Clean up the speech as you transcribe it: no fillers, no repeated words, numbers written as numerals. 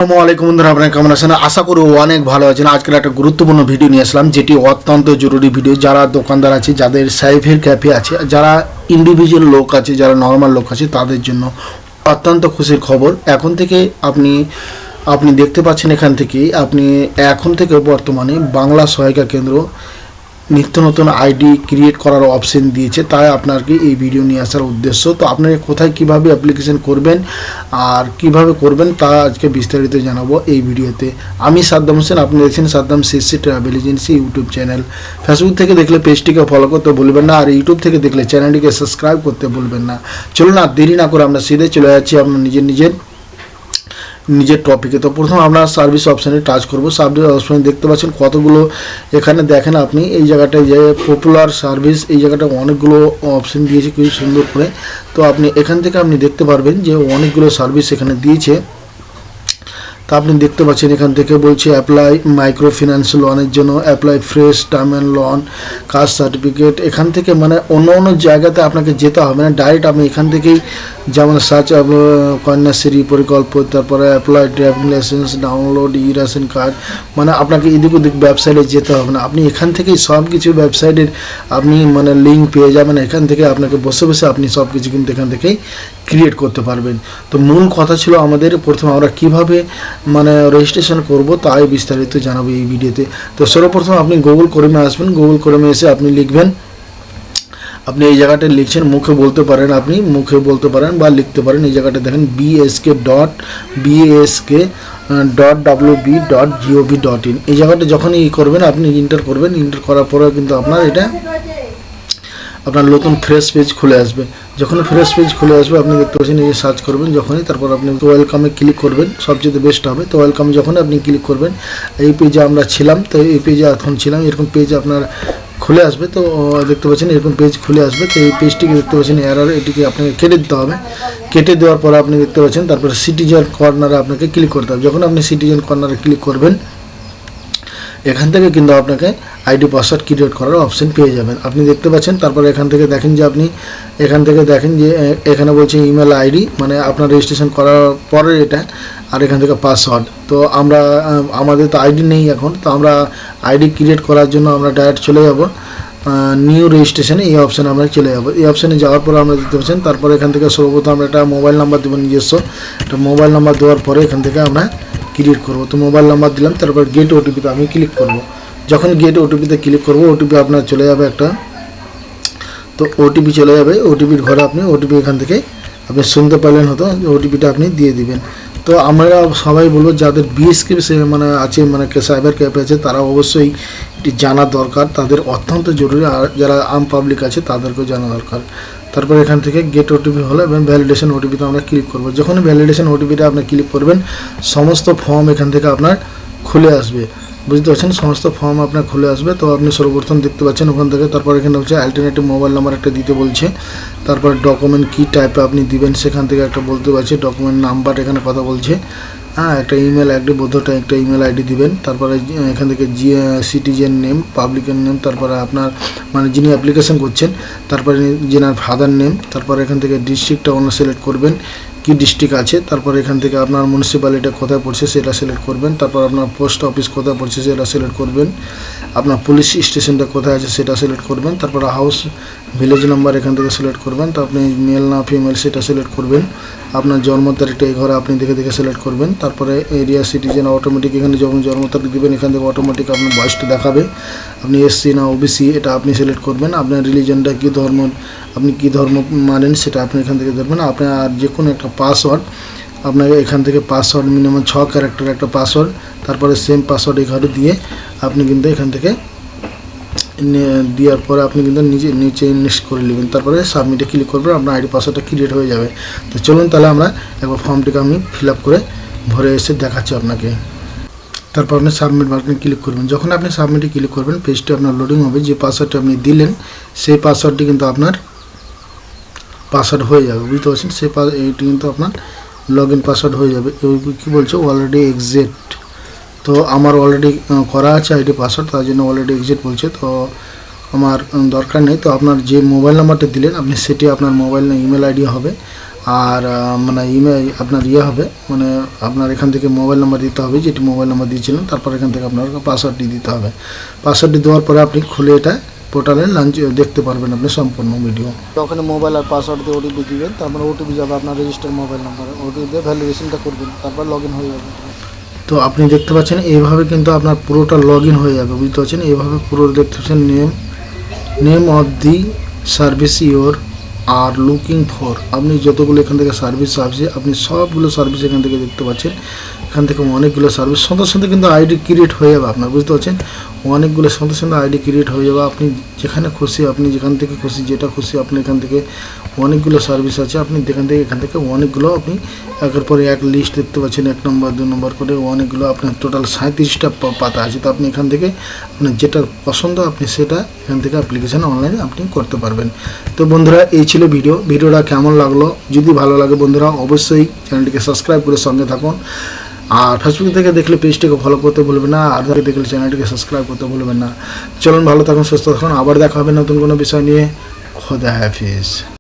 আসসালামু আলাইকুম বন্ধুরা, আপনারা কেমন আছেন? আশা করি অনেক ভালো আছেন। আজকের একটা গুরুত্বপূর্ণ ভিডিও নিয়ে আসলাম, যেটি অত্যন্ত জরুরি ভিডিও। যারা দোকানদার আছে, যাদের সাইফের ক্যাফে আছে, যারা ইন্ডিভিজুয়াল লোক আছে, যারা নর্মাল লোক আছে, তাদের জন্য অত্যন্ত খুশির খবর। এখন থেকে আপনি দেখতে পাচ্ছেন, এখন থেকে বর্তমানে বাংলা সহায়িকা কেন্দ্র নিত্য নতুন আইডি ক্রিয়েট করার অপশন দিয়েছে। তাই আপনাকে এই ভিডিও নিয়ে আসার উদ্দেশ্য। তো আপনারা কোথায় কিভাবে অ্যাপ্লিকেশন করবেন আর কিভাবে করবেন তা আজকে বিস্তারিত জানাবো এই ভিডিওতে। আমি সাদ্দাম হোসেন, আপনি দেখছেন Saddam CC travel agency YouTube channel. Facebook থেকে দেখলে পেজটিকে ফলো করতে ভুলবেন না, আর ইউটিউব থেকে দেখলে চ্যানেলটিকে সাবস্ক্রাইব করতে ভুলবেন না। চলুন আর দেরি না করে আমরা সিধে চলে যাচ্ছি আপনার নিজের টপিকে। তো প্রথম আমরা সার্ভিস অপশানে টাচ করব। সার্ভিস অপশানে দেখতে পাচ্ছেন কতগুলো, এখানে দেখেন আপনি এই জায়গাটায় যে পপুলার সার্ভিস, এই জায়গাটা অনেকগুলো অপশান দিয়েছে খুবই সুন্দর করে। তো আপনি এখান থেকে আপনি দেখতে পারবেন যে অনেকগুলো সার্ভিস এখানে দিয়েছে। তা আপনি দেখতে পাচ্ছেন এখান থেকে বলছে অ্যাপ্লাই মাইক্রো ফিন্যান্স লোনের জন্য, apply fresh term and loan, caste certificate. এখান থেকে মানে অন্য জায়গাতে আপনাকে যেতে হবে না, ডাইরেক্ট আপনি এখান থেকেই, যেমন সার্চ কন্যাশ্রী প্রকল্প, তারপরে অ্যাপ্লাই ড্রাইভিং লাইসেন্স, ডাউনলোড ই রেশন কার্ড, মানে আপনাকে এদিক ওদিক ওয়েবসাইটে যেতে হবে না। আপনি এখান থেকেই সব কিছু ওয়েবসাইটের আপনি মানে লিঙ্ক পেয়ে যাবেন। এখান থেকে আপনাকে বসে বসে আপনি সব কিছু কিন্তু এখান থেকেই ক্রিয়েট করতে পারবেন। তো মূল কথা ছিল আমাদের প্রথমে আমরা কিভাবে মানে রেজিস্ট্রেশন করব তাই বিস্তারিত জানাবো এই ভিডিওতে। তো সর্বপ্রথম আপনি গুগল ক্রোমে আসবেন। গুগল ক্রোমে এসে আপনি লিখবেন, আপনি এই জায়গাটা লিখছেন, মুখে বলতে পারেন বা লিখতে পারেন। এই জায়গাটা দেখেন bsk.wb.gov.in। এই জায়গাটা যখনই করবেন আপনি ইন্টার করবেন। ইন্টার করার পরে কিন্তু আপনার নতুন ফ্রেশ পেজ খুলে আসবে। যখন ফ্রেশ পেজ খুলে আসবে আপনি দেখতে পাচ্ছেন এই যে সার্চ করবেন যখনই, তারপর আপনি ওয়েলকামে ক্লিক করবেন, সবচেয়ে বেস্ট হবে। তো ওয়েলকামে যখন আপনি ক্লিক করবেন, এই পেজে আমরা ছিলাম, তো এই পেজে এখন ছিলাম, এরকম পেজ আপনার খুলে আসবে। তো দেখতে পাচ্ছেন এরকম পেজ খুলে আসবে। তো এই পেজটিকে দেখতে পাচ্ছেন এরর, এটিকে আপনাকে কেটে দিতে হবে। কেটে দেওয়ার পর আপনি দেখতে পাচ্ছেন তারপরে সিটিজেন কর্নারে আপনাকে ক্লিক করতে হবে। যখন আপনি সিটিজেন কর্নারে ক্লিক করবেন, এখান থেকে কিন্তু আপনাকে আইডি পাসওয়ার্ড ক্রিয়েট করার অপশন পেয়ে যাবেন। আপনি দেখতে পাচ্ছেন তারপরে এখান থেকে দেখেন যে এখানে বলছে ইমেল আইডি, মানে আপনার রেজিস্ট্রেশন করার পরে এটা, আর এখান থেকে পাসওয়ার্ড। তো আমাদের তো আইডি নেই এখন, তো আমরা আইডি ক্রিয়েট করার জন্য আমরা ডাইরেক্ট চলে যাব নিউ রেজিস্ট্রেশনে। এই অপশানে আমরা চলে যাব। এই অপশানে যাওয়ার পরে আমরা দেখতে পাচ্ছেন তারপরে এখান থেকে সর্বপ্রথম আমরা একটা মোবাইল নাম্বার দেবো নিজস্ব। একটা মোবাইল নাম্বার দেওয়ার পরে এখান থেকে আমরা ক্রিয়েট করব। তো মোবাইল নাম্বার দিলাম, তারপর গেট ওটিপিতে আমি ক্লিক করব। যখন গেট ওটিপিতে ক্লিক করব, ওটিপি আপনার চলে যাবে একটা, তো ওটিপি চলে যাবে। ওটিপির ঘরে আপনি ওটিপি এখান থেকে আপনি শুনতে পারলেন, হতো ওটিপিটা আপনি দিয়ে দিবেন। তো আমরা সবাই বলবো যাদের বিএসকে মানে আছে, মানে সাইবার ক্যাফে আছে, তারা অবশ্যই এটি জানা দরকার, তাদের অত্যন্ত জরুরি। আর যারা আম পাবলিক আছে তাদেরকেও জানা দরকার। তারপর এখান থেকে গেট ওটিপি হলো এবং ভ্যালিডেশন ওটিপিতে আমরা ক্লিক করব। যখন ভ্যালিডেশন ওটিপিটা আপনি ক্লিক করবেন, সমস্ত ফর্ম এখান থেকে আপনার খুলে আসবে। বুঝতে পারছেন, সমস্ত ফর্ম আপনার খুলে আসবে। তো আপনি সর্বপ্রথম দেখতে পাচ্ছেন ওখান থেকে, তারপর এখানে হচ্ছে অ্যালটারনেটিভ মোবাইল নাম্বার একটা দিতে বলছে। তারপর ডকুমেন্ট কী টাইপে আপনি দিবেন সেখান থেকে একটা বলতে পারছে, ডকুমেন্ট নাম্বার এখানে কথা বলছে। একটা ইমেল আইডি, বোধটা একটা ইমেল আইডি দিবেন। তারপরে এখান থেকে সিটিজেন নেম, পাবলিকের নেম, তারপরে আপনার মানে যিনি অ্যাপ্লিকেশন করছেন, তারপরে যেনার ফাদার নেম, তারপরে এখান থেকে ডিস্ট্রিক্টটা অন্য সিলেক্ট করবেন, কি ডিস্ট্রিক্ট আছে। তারপর এখান থেকে আপনার মিউনিসিপ্যালিটি কোথায় পড়ছে সেটা সিলেক্ট করবেন। তারপর আপনার পোস্ট অফিস কোথায় পড়ছে সেটা সিলেক্ট করবেন। আপনার পুলিশ স্টেশনটা কোথায় আছে সেটা সিলেক্ট করবেন। তারপর হাউস ভিলেজ নাম্বার এখান থেকে সিলেক্ট করবেন। তো আপনি মেল না ফিমেল সেটা সিলেক্ট করবেন। আপনার জন্ম তারিখটা এই ঘরে আপনি দেখে সিলেক্ট করবেন। তারপরে এরিয়া সিটিজেন অটোমেটিক, এখানে যখন জন্ম তারিখ দেবেন এখান থেকে অটোমেটিক আপনার বয়সটা দেখাবে। আপনি এসসি না ওবিসি এটা আপনি সিলেক্ট করবেন। আপনার রিলিজনটা কী ধর্ম, আপনি কী ধর্ম মানেন সেটা আপনি এখান থেকে দেবেন। আপনার আর যে কোনো একটা পাসওয়ার্ড আপনাকে এখান থেকে পাসওয়ার্ড মিনিমাম 6 ক্যারেক্টার একটা পাসওয়ার্ড, তারপরে সেম পাসওয়ার্ড এখানে দিয়ে আপনি কিন্তু এখান থেকে দেওয়ার পরে আপনি কিন্তু নিচে ইনভেস্ট করে নেবেন। তারপরে সাবমিটে ক্লিক করবেন, আপনার আইডি পাসওয়ার্ডটা ক্রিয়েট হয়ে যাবে। তো চলুন তাহলে আমরা একবার ফর্মটিকে আমি ফিল আপ করে ভরে এসে দেখাচ্ছি আপনাকে। তারপর আপনি সাবমিট বাটনে ক্লিক করবেন। যখন আপনি সাবমিটে ক্লিক করবেন, পেজটি আপনার লোডিং হবে। যে পাসওয়ার্ডটা আপনি দিলেন সেই পাসওয়ার্ডটি কিন্তু আপনার পাসওয়ার্ড হয়ে যাবে। বুঝতে পারছেন, এইটি কিন্তু আপনার লগ ইন পাসওয়ার্ড হয়ে যাবে। কী বলছে, অলরেডি এক্সিট। তো আমার অলরেডি করা আছে আইডি পাসওয়ার্ড, তার জন্য অলরেডি এক্সিট বলছে। তো আমার দরকার নেই। তো আপনার যে মোবাইল নাম্বারটা দিলেন আপনি সেটি আপনার মোবাইল ইমেল আইডি হবে। আর মানে ইমেল আপনার হবে, মানে আপনার এখান থেকে মোবাইল নাম্বার দিতে হবে, যেটি মোবাইল নাম্বার দিয়েছিলেন, তারপর এখান থেকে আপনার পাসওয়ার্ডটি দিতে হবে। পাসওয়ার্ডটি দেওয়ার পরে আপনি খুলে এটা পোর্টালে লঞ্চ দেখতে পারবেন আপনি সম্পূর্ণ ভিডিও। ওখানে মোবাইল আর পাসওয়ার্ড দিয়ে ওটিপি দিবেন, তারপর ওটিপি যাবে আপনার রেজিস্টার মোবাইল নাম্বারে, ওটিপি দিয়ে ভ্যালিডেশনটা করবেন, তারপর লগ ইন হয়ে যাবে। তো আপনি দেখতে পাচ্ছেন এইভাবে কিন্তু আপনার পুরোটা লগ ইন হয়ে যাবে, বুঝতে পারছেন। এইভাবে পুরো দেখতে পাচ্ছেন name of the service your are looking for, আপনি যতগুলো এখান থেকে সার্ভিস আসছে আপনি সবগুলো সার্ভিস এখান থেকে দেখতে পাচ্ছেন। এখান থেকে অনেকগুলো সার্ভিস সঙ্গে সঙ্গে কিন্তু আইডি ক্রিয়েট হয়ে যাবে আপনার, বুঝতে পারছেন। অনেকগুলো সঙ্গে সঙ্গে আইডি ক্রিয়েট হয়ে যাবে, আপনি যেখানে খুশি, আপনি যেখান থেকে খুশি, যেটা খুশি আপনি এখান থেকে অনেকগুলো সার্ভিস আছে, আপনি এখান থেকে অনেকগুলো আপনি একের পরে এক লিস্ট দেখতে পাচ্ছেন, 1 নম্বর 2 নম্বর করে অনেকগুলো আপনার টোটাল 37টা পাতা আছে। তো আপনি এখান থেকে আপনার যেটা পছন্দ আপনি সেটা এখান থেকে অ্যাপ্লিকেশান অনলাইনে আপনি করতে পারবেন। তো বন্ধুরা এই ছিল ভিডিওটা কেমন লাগলো, যদি ভালো লাগে বন্ধুরা অবশ্যই চ্যানেলটিকে সাবস্ক্রাইব করে সঙ্গে থাকুন। আর ফেসবুক থেকে দেখলে পেজটিকে ফলো করতে ভুলবেন না, আর দেখলে চ্যানেলটিকে সাবস্ক্রাইব করতে ভুলবেন না। চলুন ভালো থাকুন, সুস্থ থাকুন, আবার দেখা হবে নতুন কোনো বিষয় নিয়ে। খোদা হাফিজ।